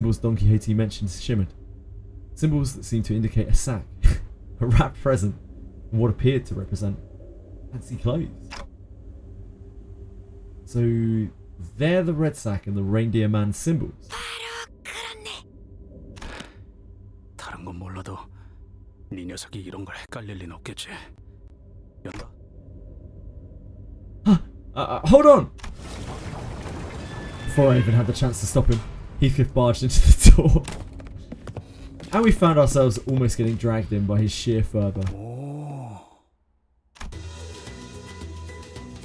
Symbols Don Quixote mentions shimmered. Symbols that seem to indicate a sack, a wrapped present, and what appeared to represent fancy clothes. So they're the red sack and the reindeer man symbols. 다른 건 몰라도 네 녀석이 이런 걸 헷갈릴 리는 없겠지. 연다. Hold on! Before I even had the chance to stop him, Heathcliff barged into the door. And we found ourselves almost getting dragged in by his sheer fervour.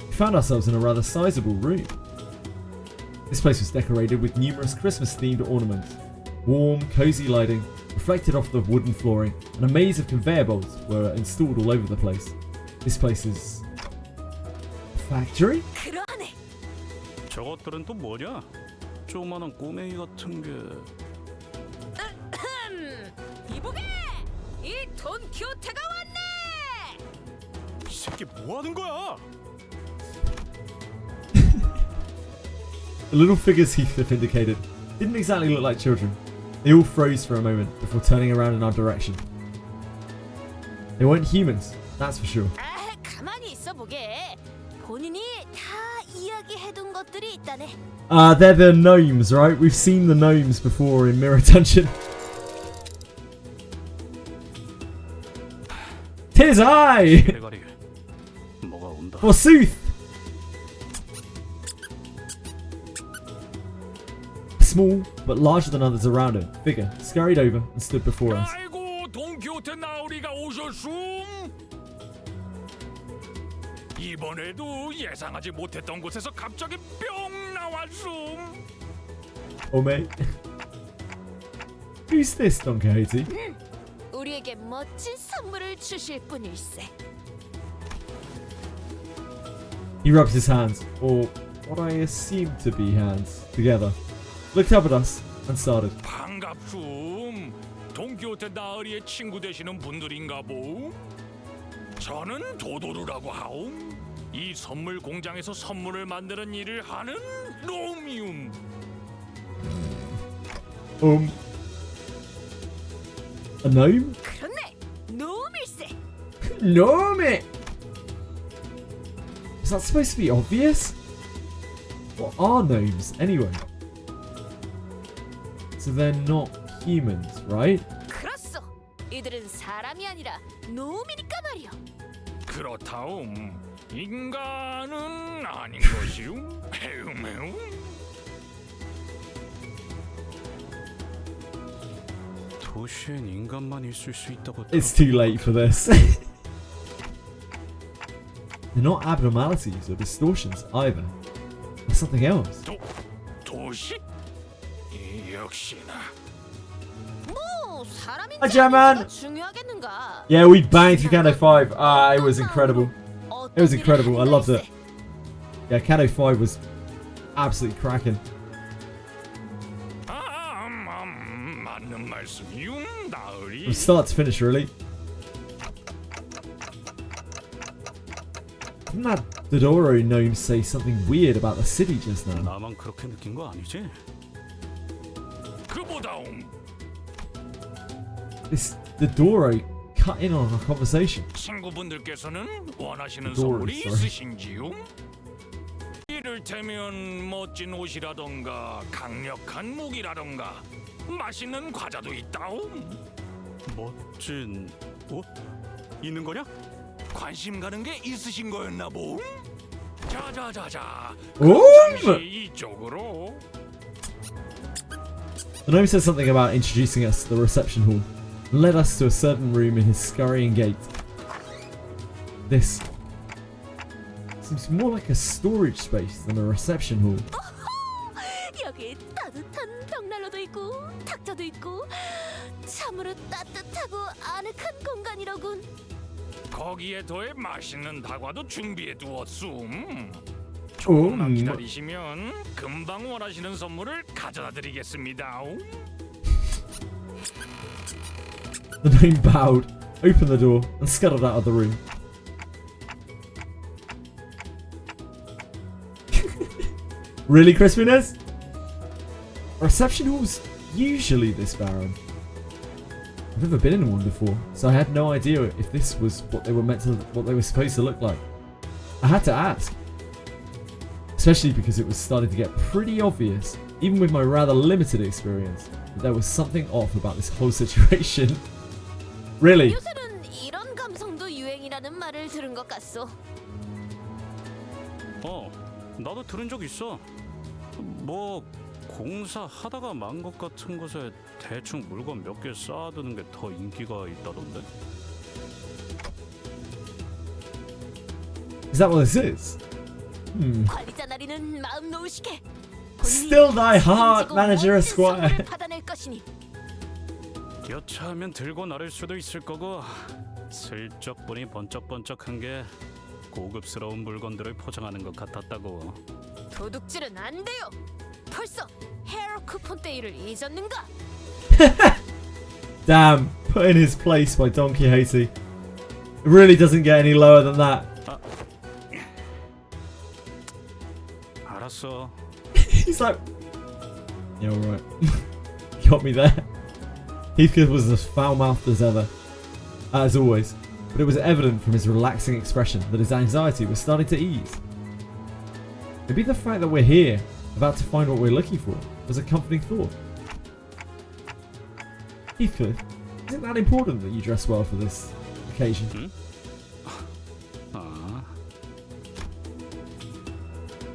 We found ourselves in a rather sizable room. This place was decorated with numerous Christmas-themed ornaments. Warm, cosy lighting reflected off the wooden flooring, and a maze of conveyor belts were installed all over the place. This place is a factory? 저것들은 또 뭐냐? 조그마한 꼬맹이 같은 게. 이보게! 이 돈키호테가 왔네! 이 새끼 뭐 하는 거야? The little figures Heathcliff indicated didn't exactly look like children. They all froze for a moment before turning around in our direction. They weren't humans, that's for sure. 가만히 있어 보게. 본인이 다 이야기해둔 것들이 있다네. They're the gnomes, right? We've seen the gnomes before in Mirror Dungeon. Tis I! 대가리. 뭐가 온다. Forsooth! A small, but larger than others around him, figure scurried over and stood before us. 아이고 돈키호테 나으리가 오셨음. 이번에도 예상하지 못했던 곳에서 갑자기 뿅 나왔음. Oh mate. Who's this, Don Quixote? 우리에게 멋진 선물을 주실 분일세. He rubbed his hands, or what I assume to be hands, together, looked up at us, and started. 반갑숨. 돈키호테 나으리의 친구 되시는 분들인가 보. 저는 도도루라고 하옴. 이 선물 공장에서 선물을 만드는 일을 하는 놈이움. A gnome? 그렇네. 놈일세. Gnome! Is that supposed to be obvious? What are gnomes, anyway? So they're not humans, right? 그렇소. 이들은 사람이 아니라 놈이니까 말이오. 그렇다움. 인간은 아닌 것이움. 헤움헤움. 도시엔 인간만 있을 수 있다고. It's too late for this. They're not abnormalities or distortions either. They're something else. 도시? 역시나. 뭐 사람인지 Hi, Gemman. 아닌지가 중요하겠는가? Yeah, we banged through CANTO 5. It was incredible. It was incredible. I loved it. Yeah, CANTO 5 was absolutely cracking. 맞는 말씀이움, 나으리. From start to finish, really. Didn't that Dodoro gnome say something weird about the city just now? 나만 그렇게 느낀 거 아니지? 그보다움. This Dodoro cut in on our conversation. 친구분들께서는 원하시는 Dodoro, 선물이 sorry. 있으신지요? 이를테면 멋진 옷이라던가 강력한 무기라던가 맛있는 과자도 있다움. 멋진 옷? 있는 거냐? 관심 가는 게 있으신 거였나 봄? 자자자자. 그럼 잠시 이쪽으로. The gnome said something about introducing us to the reception hall and led us to a certain room in his scurrying gait. This seems more like a storage space than a reception hall. 여기 따뜻한 벽난로도 있고 탁자도 있고 참으로 따뜻하고 아늑한 공간이로군. 거기에 더해 맛있는 다과도 준비해 두었음. 조금만 기다리시면 금방 원하시는 선물을 가져다 드리겠습니다. The gnome bowed, opened the door, and scuttled out of the room. Really, Crispiness? Reception halls usually this barren. I've never been in one before, so I had no idea if this was what they were supposed to look like. I had to ask, especially because it was starting to get pretty obvious, even with my rather limited experience, that there was something off about this whole situation. Really? 요새는 이런 감성도 유행이라는 말을 들은 것 같소. 나도 들은 적 있어. 뭐 공사하다가 만 것 같은 곳에 대충 물건 몇 개 쌓아두는 게 더 인기가 있다던데. Is that what this is? 관리자 나리는 마음 놓으시게. Still thy heart, Manager Esquire. 받아낼 것이니. 여차하면 들고 나를 수도 있을 거고 슬쩍 보니 번쩍번쩍한 게 고급스러운 물건들을 포장하는 것 같았다고. 도둑질은 안 돼요. 벌써 헤어 쿠폰 데이를 잊었는가? Damn, put in his place by Don Quixote. It really doesn't get any lower than that. 알았어. He's like, yeah, alright. Got me there. Heathcliff was as foul-mouthed as ever, as always, but it was evident from his relaxing expression that his anxiety was starting to ease. Maybe the fact that we're here, about to find what we're looking for, was a comforting thought. Heathcliff, isn't that important that you dress well for this occasion?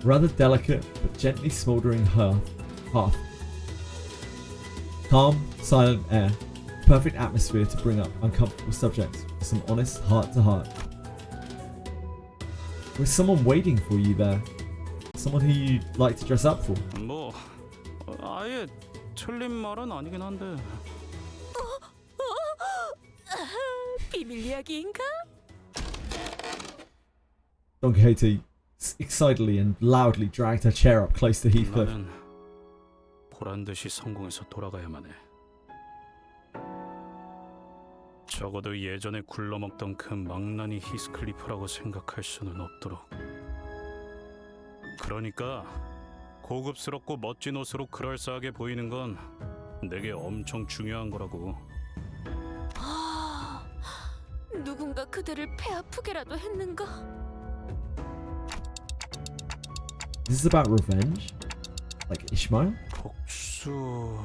Rather delicate but gently smouldering hearth. Calm, silent air. Perfect atmosphere to bring up uncomfortable subjects with some honest heart-to-heart. There's someone waiting for you there. Someone who you'd like to dress up for. 뭐 아예 틀린 말은 아니긴 한데. 비밀 이야기인가? Don Quixote excitedly and loudly dragged her chair up close to Heathcliff. 나는 보란 듯이 성공해서 돌아가야만 해. 적어도 예전에 굴러먹던 그 망나니 히스클리프라고 생각할 수는 없도록. 그러니까 고급스럽고 멋진 옷으로 그럴싸하게 보이는 건 내게 엄청 중요한 거라고. 누군가 그대를 배 아프게라도 했는가? Is this about revenge? Like Ishmael? 복수.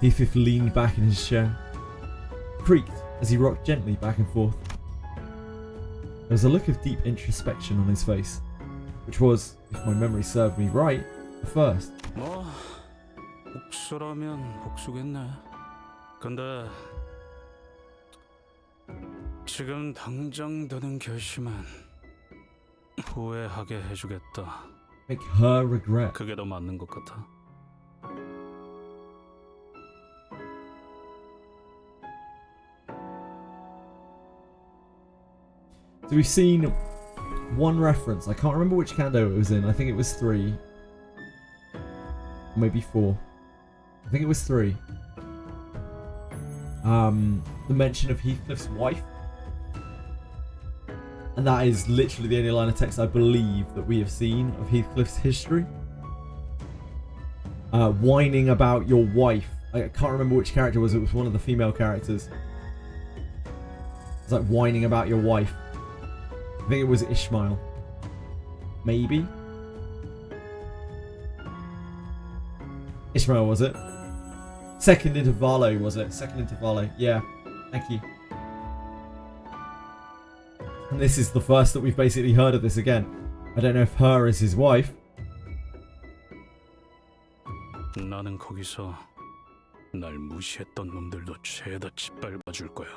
Heathcliff leaned back in his chair, creaked as he rocked gently back and forth. There was a look of deep introspection on his face, which was, if my memory served me right, a first. 뭐 복수라면 복수겠네. 근데 지금 당장 드는 결심은 후회하게 해주겠다. Make her regret. 그게 더 맞는 것 같아. So we've seen one reference. I can't remember which CANTO it was in. I think it was 3. Or maybe 4. I think it was 3. The mention of Heathcliff's wife. And that is literally the only line of text I believe that we have seen of Heathcliff's history. Whining about your wife. I can't remember which character it was. It was one of the female characters. It's like whining about your wife. I think it was Ishmael. Maybe? Ishmael, was it? Second intervallo, was it? Second intervallo. Yeah. Thank you. And this is the first that we've basically heard of this again. I don't know if her is his wife. 나는 거기서 날 무시했던 놈들도 죄다 짓밟아 줄 거야.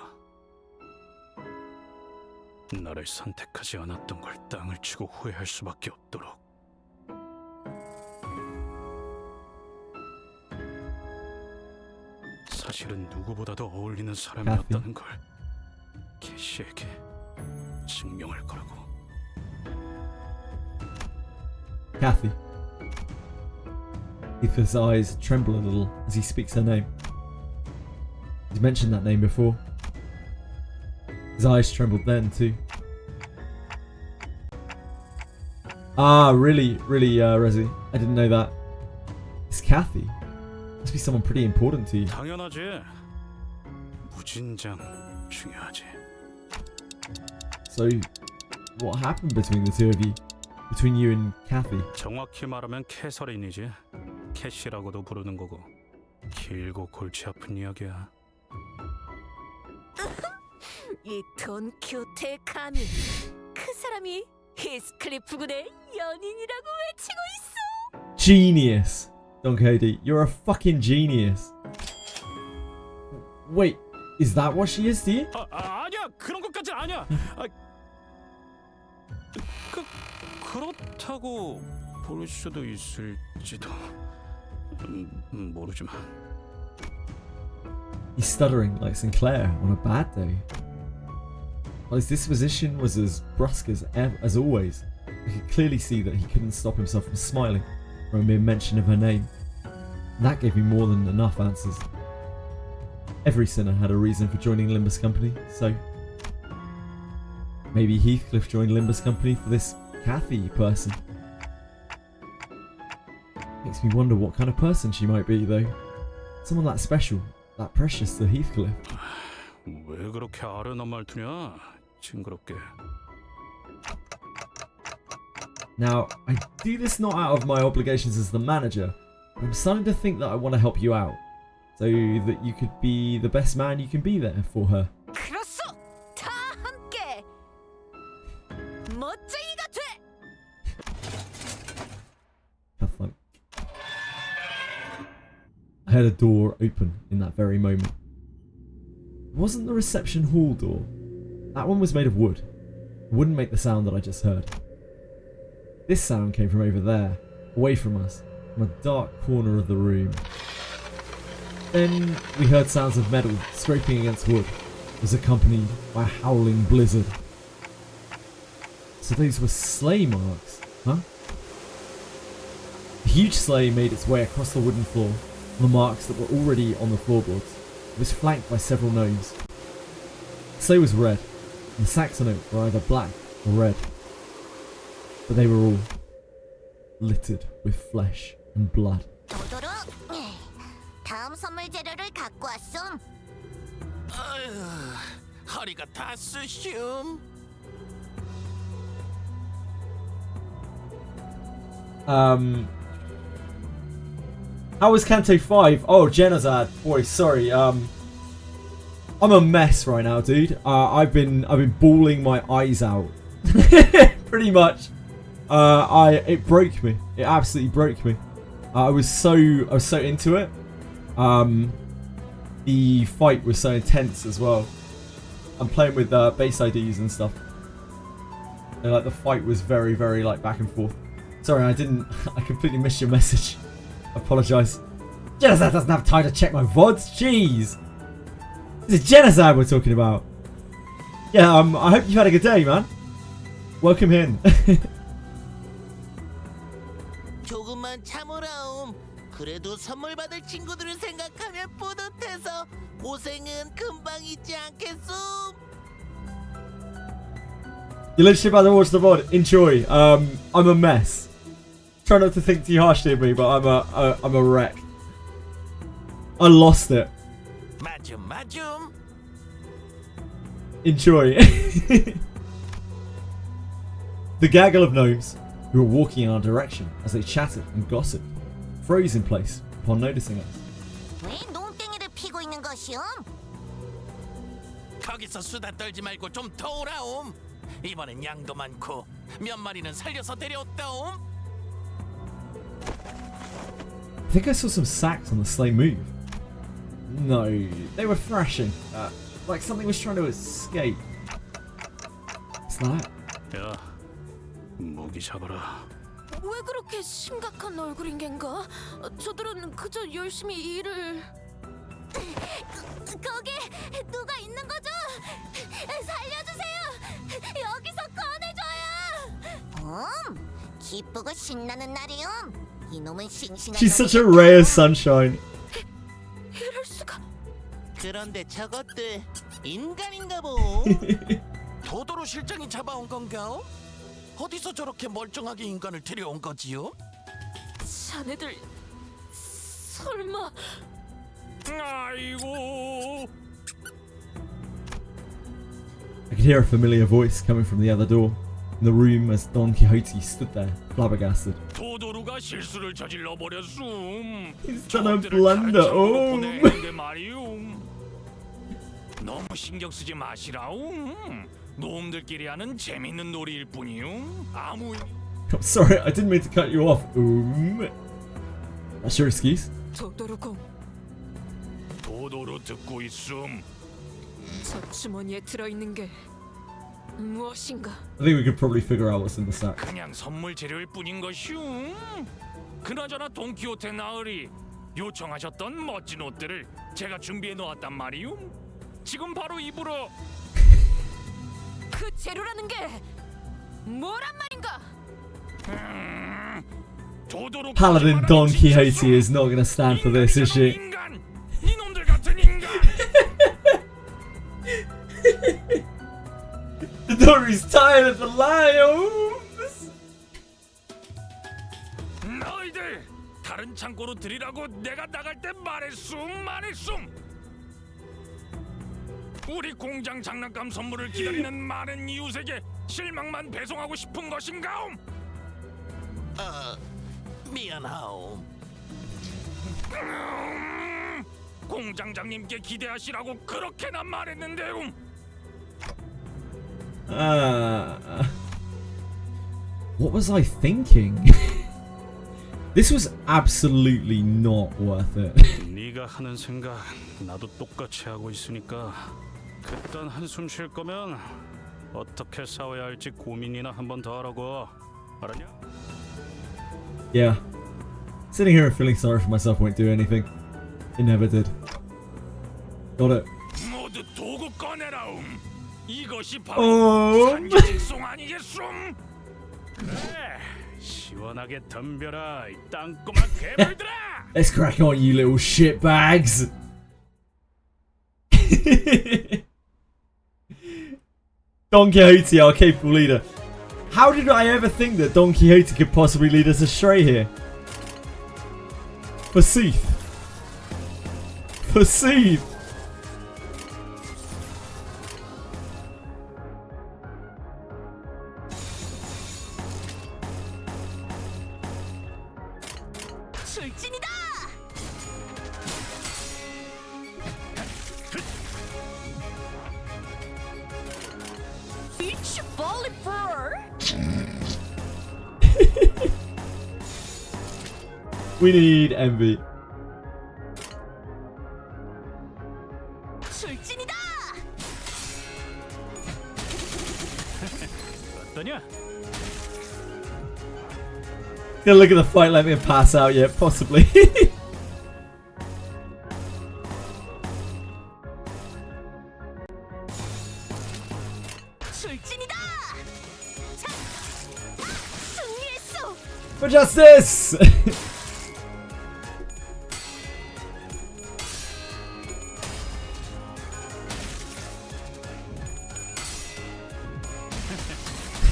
나를 선택하지 않았던 걸 땅을 치고 후회할 수밖에 없도록. 사실은 누구보다도 어울리는 사람이었다는 걸 캐시에게 증명할 거라고. Kathy. Heathcliff's eyes tremble a little as he speaks her name. He's mentioned that name before. His eyes trembled then too. Ah, really, Resi. I didn't know that. It's Kathy. Must be someone pretty important to you. 당연하지. 무진장 중요하지. So, what happened between the two of you? Between you and Kathy? 정확히 말하면 캐서린이지. 캐시라고도 부르는 거고. 길고 골치 아픈 이야기야. 이 돈키호테의 감히 그 사람이 히스클리프 군의 연인이라고 외치고 있어. Genius! Don Quixote, you're a fucking genius. Wait, is that what she is to you? 아니야. 그런 것까진 아니야. 그렇다고 볼 수도 있을지도. 모르지만. He's stuttering like Sinclair on a bad day. While his disposition was as brusque as always, I could clearly see that he couldn't stop himself from smiling from a mere mention of her name. And that gave me more than enough answers. Every sinner had a reason for joining Limbus Company, so maybe Heathcliff joined Limbus Company for this Kathy person. Makes me wonder what kind of person she might be, though. Someone that special, that precious to Heathcliff. 왜 그렇게 아련한 말투냐? 징그럽게. Now, I do this not out of my obligations as the manager, but I'm starting to think that I want to help you out, so that you could be the best man you can be there for her. 그렇소. 다 함께 멋쟁이가 돼. Have fun. I heard a door open in that very moment. It wasn't the reception hall door. That one was made of wood. It wouldn't make the sound that I just heard. This sound came from over there, away from us, from a dark corner of the room. Then we heard sounds of metal scraping against wood. It was accompanied by a howling blizzard. So those were sleigh marks, huh? A huge sleigh made its way across the wooden floor, on the marks that were already on the floorboards. It was flanked by several gnomes. The sleigh was red, and the sacks on it were either black or red. But they were all littered with flesh and blood. 도도로. 다음 선물 재료를 갖고 왔음. 허리가 다 쑤숑. How was Canto 5? Oh, Genozad. Boy, sorry. I'm a mess right now, dude. I've been bawling my eyes out. Pretty much. It broke me. It absolutely broke me. I was so into it. The fight was so intense as well. I'm playing with base IDs and stuff. And like the fight was very, very like back and forth. Sorry, I completely missed your message. I apologise. Genocide doesn't have time to check my VODs. Jeez. This is Genocide we're talking about. Yeah, I hope you've had a good day, man. Welcome in. 조금만 참으라옴. 그래도 선물 받을 친구들을 생각하면 뿌듯해서 고생은 금방 잊지 않겠음. You literally about to watch the VOD. Enjoy. I'm a mess. Try not to think too harshly of me, but I'm a wreck. I lost it. 맞음. Enjoy. The gaggle of gnomes, who were walking in our direction as they chatted and gossiped, froze in place upon noticing us. 왜 농땡이를 피고 있는 것이오? 거기서 수다 떨지 말고 좀 도우라옴. 이번엔 양도 많고 몇 마리는 살려서 데려왔다옴. I think I saw some sacks on the sleigh move. No, they were thrashing. Like something was trying to escape. What's that? 야, 모기 잡아라. 왜 그렇게 심각한 얼굴인 겐가? 저들은 그저 열심히 일을... 거기 누가 있는 거죠? 살려주세요! 여기서 꺼내줘요! 기쁘고 신나는 날이요. 이놈은 싱싱한... She's such a ray of sunshine. 이럴 수가... 그런데 저것들 인간인가 보. 도도로 실장이 잡아온 건가? 어디서 저렇게 멀쩡하게 인간을 데려온 거지요? 자네들 설마 아이고. I could hear a familiar voice coming from the other door in the room as Don Quixote stood there, flabbergasted. 도도루가 실수를 저질러 버렸음. He's done a blunder. Oh. 보내는데 말이움. 너무 신경 쓰지 마시라움. 놈들끼리 하는 재밌는 놀이일 뿐이움. 아무 I'm sorry, I didn't mean to cut you off. That's your excuse? 도도루공, 도도루 듣고 있음. 저 주머니에 들어있는 게 무엇인가? I think we could probably figure out what's in the sack. 그냥 선물 재료일 뿐인 것이움. 그나저나 돈키호테 나으리 요청하셨던 멋진 옷들을 제가 준비해 놓았단 말이움. 지금 바로 입으러. 그 재료라는 게 뭐란 말인가? 도도루 Paladin Don Quixote is not gonna stand for this, is she? 인간, 이놈들 같은 인간. The Dory's tired of the lions! 너희들 다른 창고로 들이라고 내가 나갈 때 말했음. 우리 공장 장난감 선물을 기다리는 많은 이웃에게 실망만 배송하고 싶은 것인가옴? 미안하오. 공장장님께 기대하시라고 그렇게나 말했는데요. What was I thinking? This was absolutely not worth it. 네가 하는 생각 나도 똑같이 하고 있으니까 그딴 한숨 쉴 거면 어떻게 싸워야 할지 고민이나 한 번 더 하라고. 알았냐? Yeah. Sitting here and feeling sorry for myself won't do anything. It never did. Got it. 모두 도구 꺼내라움. 이것이 바로 Oh. 산지직송 아니겠음? 그래, 시원하게 덤벼라 이 땅꼬마 괴물들아. Let's crack on, you little shitbags! Don Quixote, our capable leader. How did I ever think that Don Quixote could possibly lead us astray here? Perceive. Perceive. 출진이다. 비치 볼리볼. We need envy. 출진이다. 어떠냐? Gonna look at the fight, let me pass out yet, possibly. 출진이다. 자, 승리했어. For justice!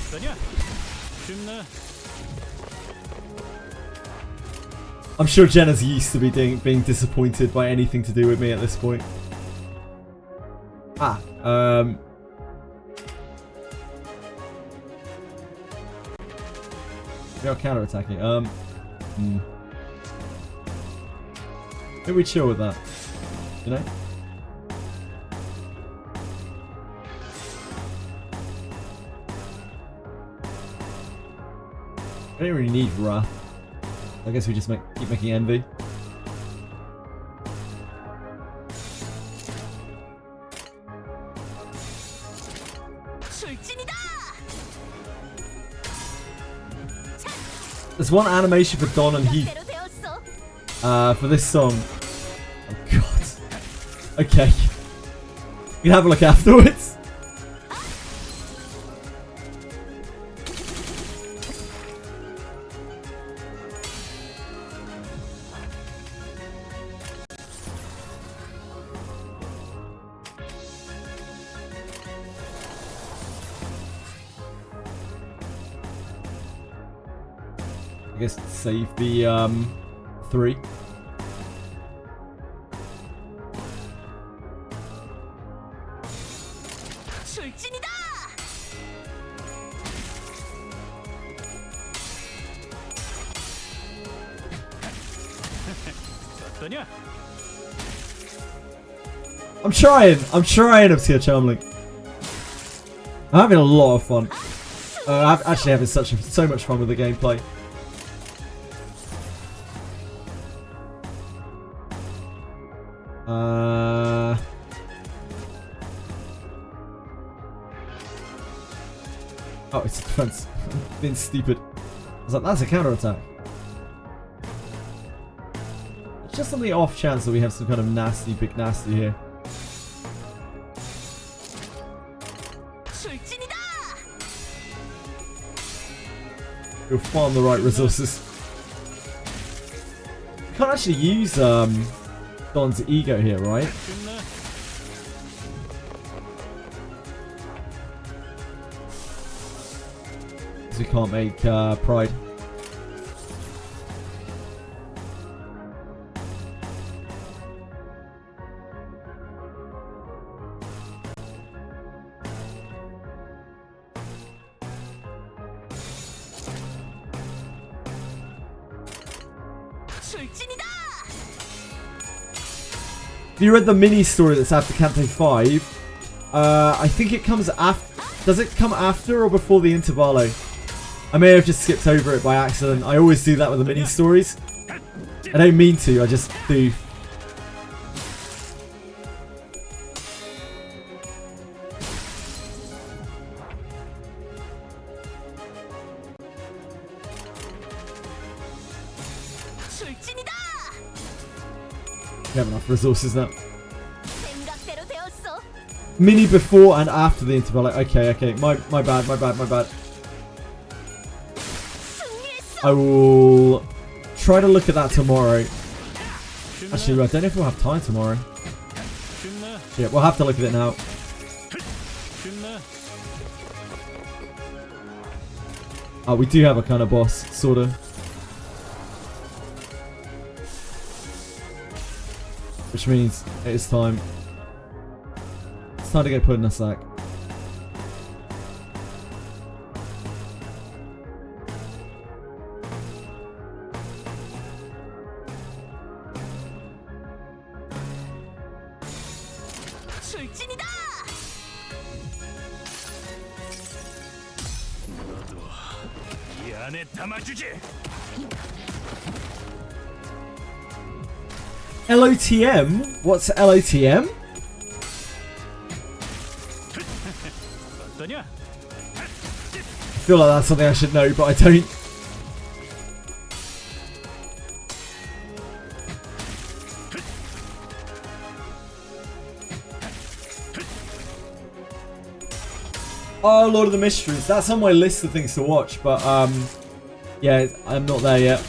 어떠냐? 쉽네. I'm sure Jenna's used to being disappointed by anything to do with me at this point. We are counter-attacking. Maybe we chill with that. You know? I don't really need wrath. I guess we just keep making envy. 출진이다. There's one animation for Don and Heath 대로 되었어. for this song. Oh god. Okay. You can have a look afterwards. I guess save the 3. 어떠냐? I'm trying, Obscure Charmlink. I'm having a lot of fun. I'm actually having so much fun with the gameplay. Oh, it's a defense. Being stupid. I was like, that's a counter attack. Just on the off chance that we have some kind of nasty, big nasty here. You'll farm the right resources. You can't actually use Don's ego here, right? Because we can't make pride. If you read the mini story that's after Canto 5, I think it comes after. Does it come after or before the Intervallo? I may have just skipped over it by accident. I always do that with the mini stories. I don't mean to, I just do. We have enough resources now. Mini before and after the interval. Okay, my bad. I will try to look at that tomorrow. Actually, I don't know if we'll have time tomorrow. Yeah, we'll have to look at it now. We do have a kind of boss, sort of. Which means it is time. It's time to get put in a sack. LOTM? What's LOTM? I feel like that's something I should know, but I don't. Oh, Lord of the Mysteries. That's on my list of things to watch, but yeah, I'm not there yet.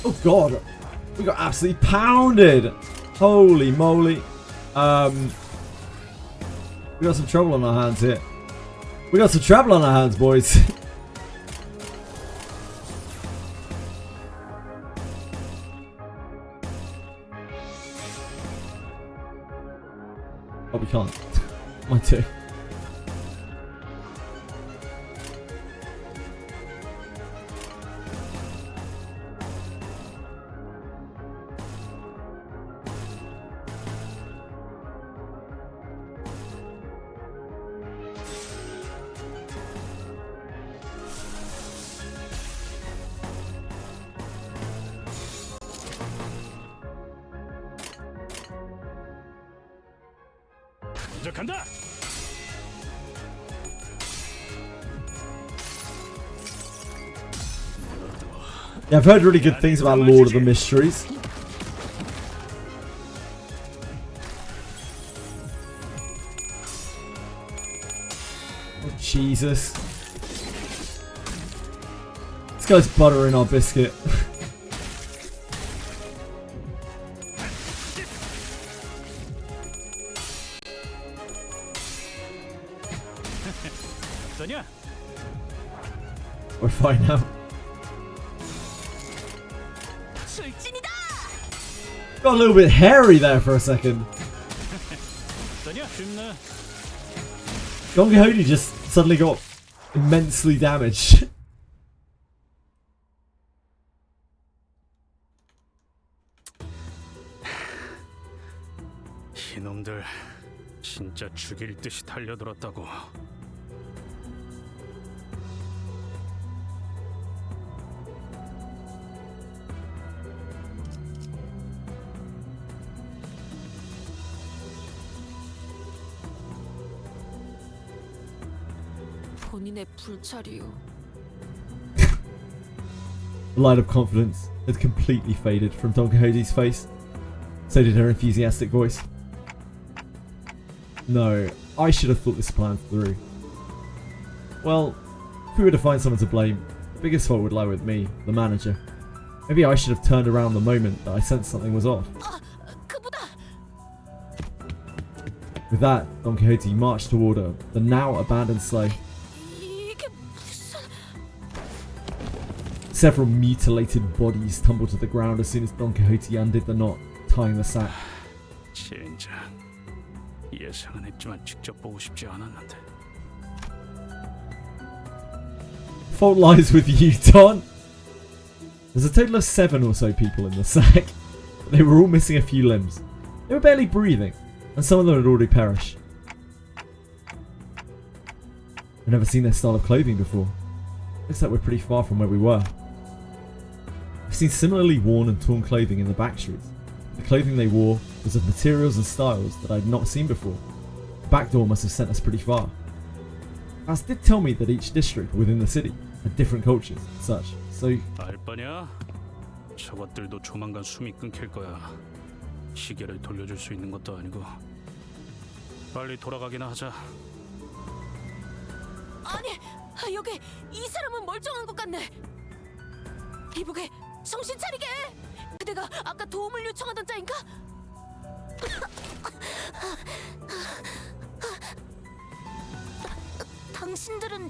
Oh god, we got absolutely pounded. Holy moly. We got some trouble on our hands here. We got some trouble on our hands, boys. Oh, we can't. Mine too. 간다. Yeah, I've heard really good things about Lord of the Mysteries. Oh, Jesus. This guy's buttering our biscuit. We're fine now. Got a little bit hairy there for a second. Don Quixote just suddenly got immensely damaged. 이놈들 진짜 죽일 듯이 달려들었다고. 본인의 불찰이요. The light of confidence had completely faded from Don Quixote's face. So did her enthusiastic voice. No, I should have thought this plan through. Well, if we were to find someone to blame, the biggest fault would lie with me, the manager. Maybe I should have turned around the moment that I sensed something was off. 그보다 With that, Don Quixote marched toward her, the now abandoned sleigh. 이게 무슨... Several mutilated bodies tumbled to the ground as soon as Don Quixote undid the knot, tying the sack. 진짜 예상은 했지만 직접 보고 싶지 않았는데. Fault lies with you, Don. There's a total of 7 or so people in the sack. They were all missing a few limbs. They were barely breathing, and some of them had already perished. I've never seen their style of clothing before. Looks like we're pretty far from where we were. I've seen similarly worn and torn clothing in the back streets. The clothing they wore was of materials and styles that I'd not seen before. The back door must have sent us pretty far. As did tell me that each district within the city had different cultures and such, so... 알 바냐? 저것들도 조만간 숨이 끊길 거야. 시계를 돌려줄 수 있는 것도 아니고. 빨리 돌아가기나 하자. 아니, 여기 이 사람은 멀쩡한 것 같네. 이보게, 정신 차리게. 그대가 아까 도움을 요청하던 자인가? 당신들은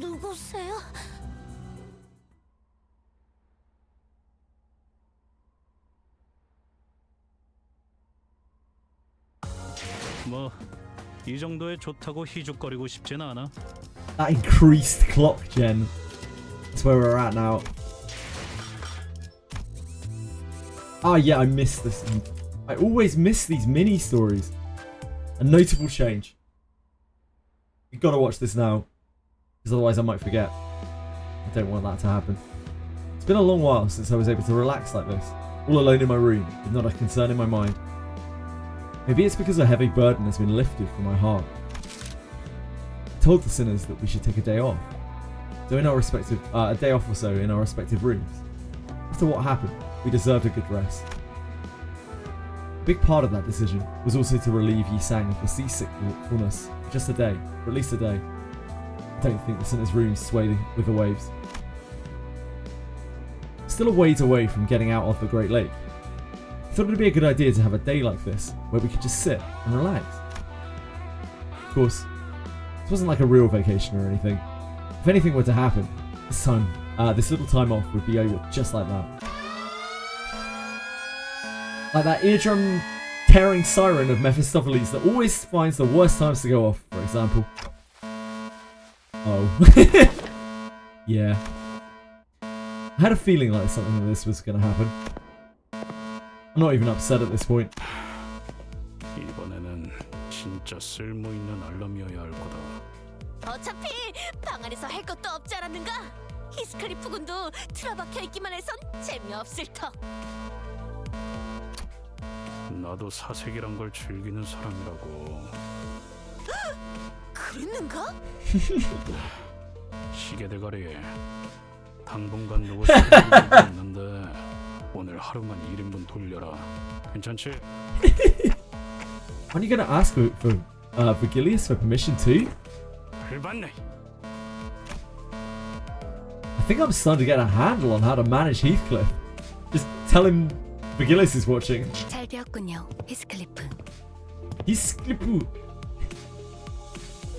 누구세요? 뭐 이 정도에 좋다고 희죽거리고 싶진 않아. That increased clock gen. That's where we're at now. Ah, yeah, I missed this. I always miss these mini stories. A notable change. You've got to watch this now, because otherwise I might forget. I don't want that to happen. It's been a long while since I was able to relax like this, all alone in my room, with not a concern in my mind. Maybe it's because a heavy burden has been lifted from my heart. I told the sinners that we should take a day off. So in our respective, a day off or so in our respective rooms. After what happened, we deserved a good rest. A big part of that decision was also to relieve Yi Sang of the seasickness for just a day, for at least a day. I don't think the sinners' rooms sway with the waves. Still a ways away from getting out of the Great Lake. I thought it would be a good idea to have a day like this, where we could just sit and relax. Of course, this wasn't like a real vacation or anything. If anything were to happen, this little time off would be over just like that. Like that eardrum tearing siren of Mephistopheles that always finds the worst times to go off, for example. Oh. Yeah. I had a feeling like something like this was going to happen. I'm not even upset at this point. 이번에는 진짜 쓸모 있는 알람이어야 할 거다. 어차피 방 안에서 할 것도 없지 않았는가? 히스클리프 군도 틀어박혀 있기만 해선 재미없을 터. 나도 사색이란 걸 즐기는 사람이라고. 그랬는가? 시계 대가리. 당분간 누구 시계도 있는데 오늘 하루만 1인분 돌려라. 괜찮지? Aren't you going to ask for Virgilius for permission too? 열받네. I think I'm starting to get a handle on how to manage Heathcliff. Just tell him Virgilius is watching. 잘 되었군요, 히스클리프. Heathcliff.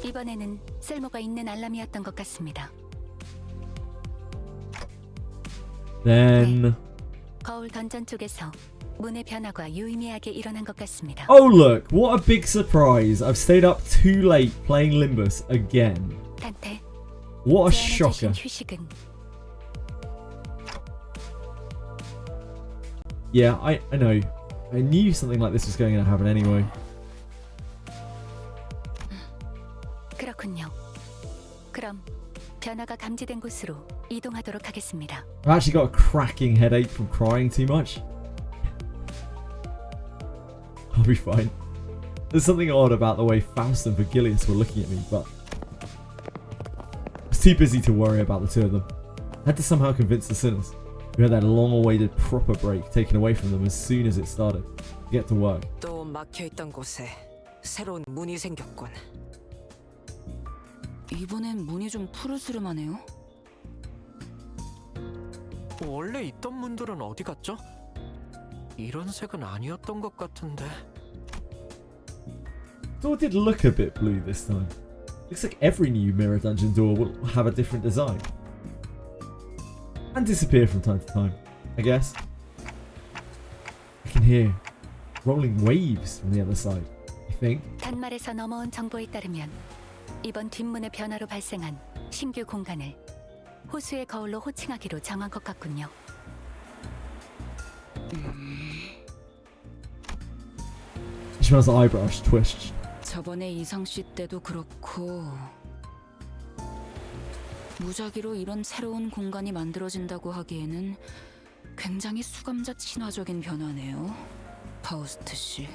이번에는 쓸모가 있는 알람이었던 것 같습니다. Then... 거울 던전 쪽에서 문의 변화가 유의미하게 일어난 것 같습니다. Oh look, what a big surprise. I've stayed up too late playing Limbus again. 단테, What a 제안해 주신 shocker. 휴식은 Yeah, I know. I knew something like this was going to happen anyway. 그렇군요. 그럼 변화가 감지된 곳으로 이동하도록 하겠습니다. I've actually got a cracking headache from crying too much. I'll be fine. There's something odd about the way Faust and Virgilius were looking at me, but I was too busy to worry about the two of them. I had to somehow convince the sinners, who had their long-awaited proper break taken away from them as soon as it started, to get to work. 또 막혀있던 곳에 새로운 문이 생겼군. 이번엔 문이 좀 푸르스름하네요. 원래 있던 문들은 어디 갔죠? 이런 색은 아니었던 것 같은데. Door did look a bit blue this time. Looks like every new mirror dungeon door will have a different design. And disappear from time to time, I guess. I can hear rolling waves from the other side, I think. 단말에서 넘어온 정보에 따르면 이번 뒷문의 변화로 발생한 신규 공간을 호수의 거울로 호칭하기로 정한 것 같군요. Ishmael's eyebrows twitched. 저번에 이상씨 때도 그렇고 무작위로 이런 새로운 공간이 만들어진다고 하기에는 굉장히 수감자 친화적인 변화네요. 파우스트 씨.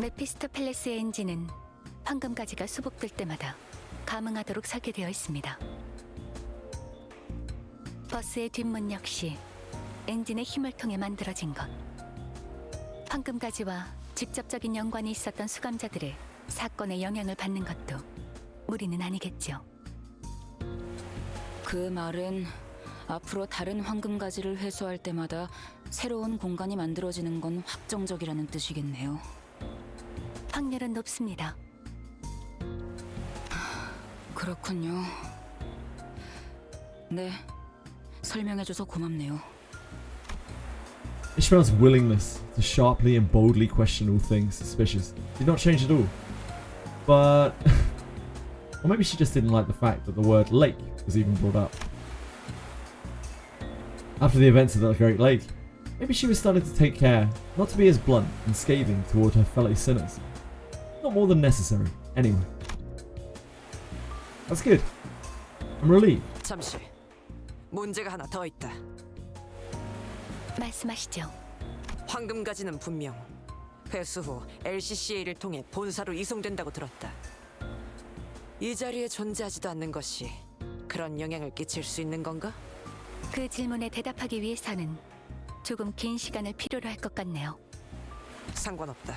메피스토펠레스의 엔진은 황금가지가 수복될 때마다 감응하도록 설계되어 있습니다. 버스의 뒷문 역시 엔진의 힘을 통해 만들어진 것. 황금가지와 직접적인 연관이 있었던 수감자들의 사건에 영향을 받는 것도 무리는 아니겠죠. 그 말은 앞으로 다른 황금가지를 회수할 때마다 새로운 공간이 만들어지는 건 확정적이라는 뜻이겠네요. 확률은 높습니다. 그렇군요. 네, 설명해줘서 고맙네요. Ishmael's willingness to sharply and boldly question all things suspicious did not change at all. But... or maybe she just didn't like the fact that the word lake was even brought up. After the events of the Great Lake, maybe she was starting to take care not to be as blunt and scathing toward her fellow sinners. Not more than necessary, anyway. That's good. I'm relieved. 잠시. 문제가 하나 더 있다. 말씀하시죠. 황금가지는 분명 회수 후 LCCA를 통해 본사로 이송된다고 들었다. 이 자리에 존재하지도 않는 것이 그런 영향을 끼칠 수 있는 건가? 그 질문에 대답하기 위해서는 조금 긴 시간을 필요로 할 것 같네요. 상관없다.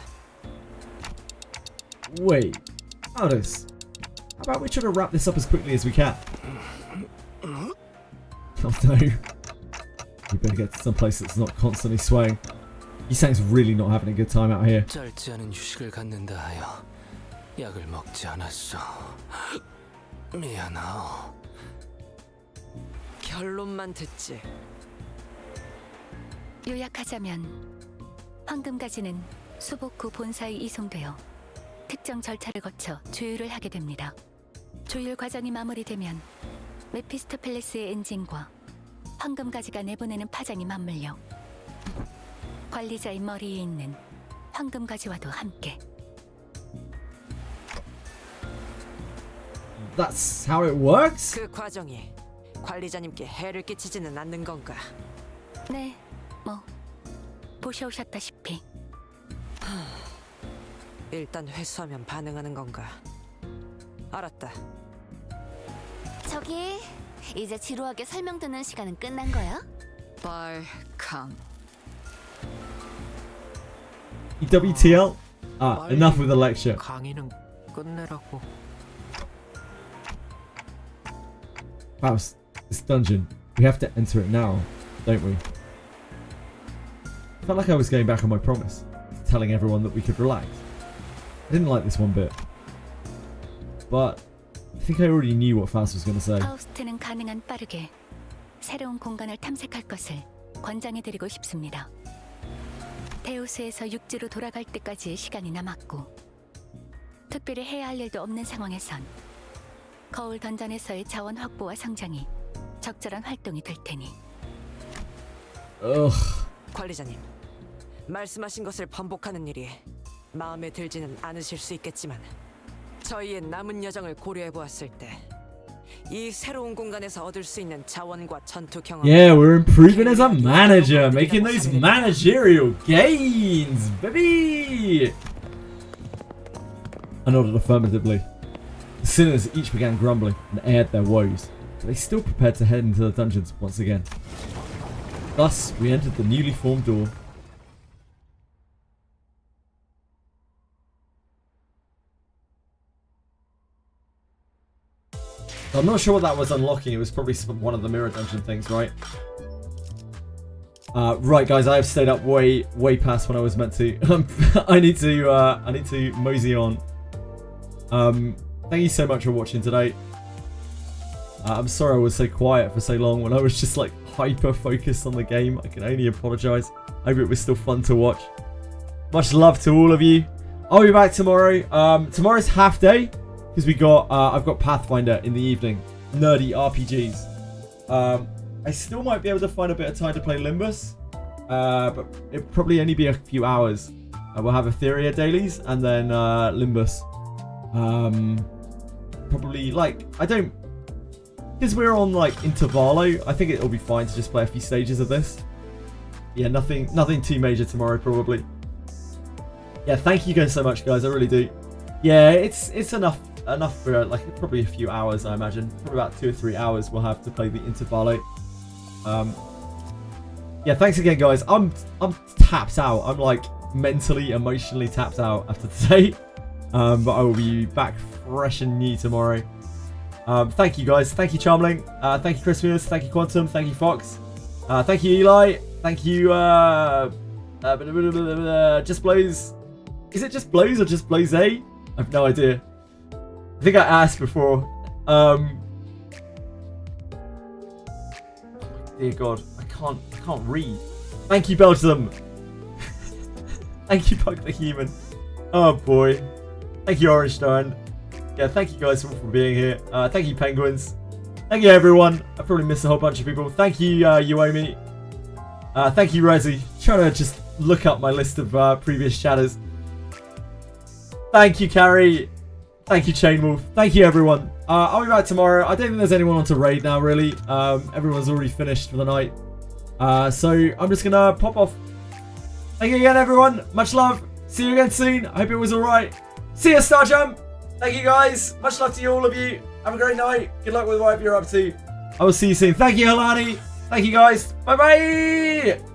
Wait. Aldous. How about we try to wrap this up as quickly as we can? Oh no. We better get to some place that's not constantly swaying. He sounds really not having a good time out here. 짧지 않은 휴식을 갖는다 하여 약을 먹지 않았어. 미안하오. 결론만 듣지. 요약하자면 황금가지는 수복 후 본사에 이송되어 특정 절차를 거쳐 조율을 하게 됩니다. 조율 과정이 마무리되면 메피스토펠레스의 엔진과 황금가지가 내보내는 파장이 맞물려 관리자의 머리에 있는 황금가지와도 함께. That's how it works? 그 과정이 관리자님께 해를 끼치지는 않는 건가? 네, 뭐 보셔오셨다시피. 일단 회수하면 반응하는 건가? 알았다. 저기 이제 지루하게 설명 듣는 시간은 끝난 거야? 빨강. EWTL? Ah, enough with the lecture. 강의는 끝내라고. Faust, this dungeon, we have to enter it now, don't we? I felt like I was going back on my promise, telling everyone that we could relax. I didn't like this one bit. But I think I already knew what Faust was going to say. 파우스트는 가능한 빠르게 새로운 공간을 탐색할 것을 권장해드리고 싶습니다. 데우스에서 육지로 돌아갈 때까지의 시간이 남았고 특별히 해야 할 일도 없는 상황에선 거울 던전에서의 자원 확보와 성장이 적절한 활동이 될 테니. Ugh. 관리자님, 말씀하신 것을 반복하는 일이 마음에 들지는 않으실 수 있겠지만 저희의 남은 여정을 고려해 보았을 때 이 새로운 공간에서 얻을 수 있는 자원과 전투 경험. Yeah, we're improving as a manager, making those managerial gains, baby! I nodded affirmatively. The sinners each began grumbling and aired their woes, but they still prepared to head into the dungeons once again. Thus, we entered the newly formed door. I'm not sure what that was unlocking. It was probably one of the mirror dungeon things, right? Right, guys, I have stayed up way past when I was meant to. I need to mosey on. Thank you so much for watching today. I'm sorry I was so quiet for so long when I was just like hyper focused on the game. I can only apologise. I hope it was still fun to watch. Much love to all of you. I'll be back tomorrow. Tomorrow's half day because I've got Pathfinder in the evening. Nerdy RPGs. I still might be able to find a bit of time to play Limbus, but it'll probably only be a few hours. We'll have Etheria dailies and then Limbus. Probably because we're on like Intervallo, I think it'll be fine to just play a few stages of this. Yeah, nothing too major tomorrow probably. Yeah, thank you guys so much, guys. I really do. Yeah, it's enough for like probably a few hours, I imagine. Probably about 2 or 3 hours we'll have to play the Intervallo. Yeah, thanks again, guys. I'm tapped out. I'm like mentally, emotionally tapped out after today. But I will be back fresh and new tomorrow. Thank you, guys. Thank you, Charmling. Thank you, Christmas. Thank you, Quantum. Thank you, Fox. Thank you, Eli. Thank you, Just Blows. Is it Just Blows or Just Blows A? I have no idea. I think I asked before. Dear God, I can't read. Thank you, Belgium. Thank you, Pug the Human. Oh boy. Thank you, Orange Stone. Yeah, thank you guys all for being here. Thank you, Penguins. Thank you, everyone. I probably missed a whole bunch of people. Thank you, Uomi. Thank you, Resi. Trying to just look up my list of previous chatters. Thank you, Carrie. Thank you, Chainwolf. Thank you, everyone. I'll be back tomorrow. I don't think there's anyone on to raid now, really. Everyone's already finished for the night. So I'm just going to pop off. Thank you again, everyone. Much love. See you again soon. I hope it was alright. See you, Star Jump. Thank you, guys. Much love to you, all of you. Have a great night. Good luck with whatever you're up to. I will see you soon. Thank you, Helani. Thank you, guys. Bye-bye.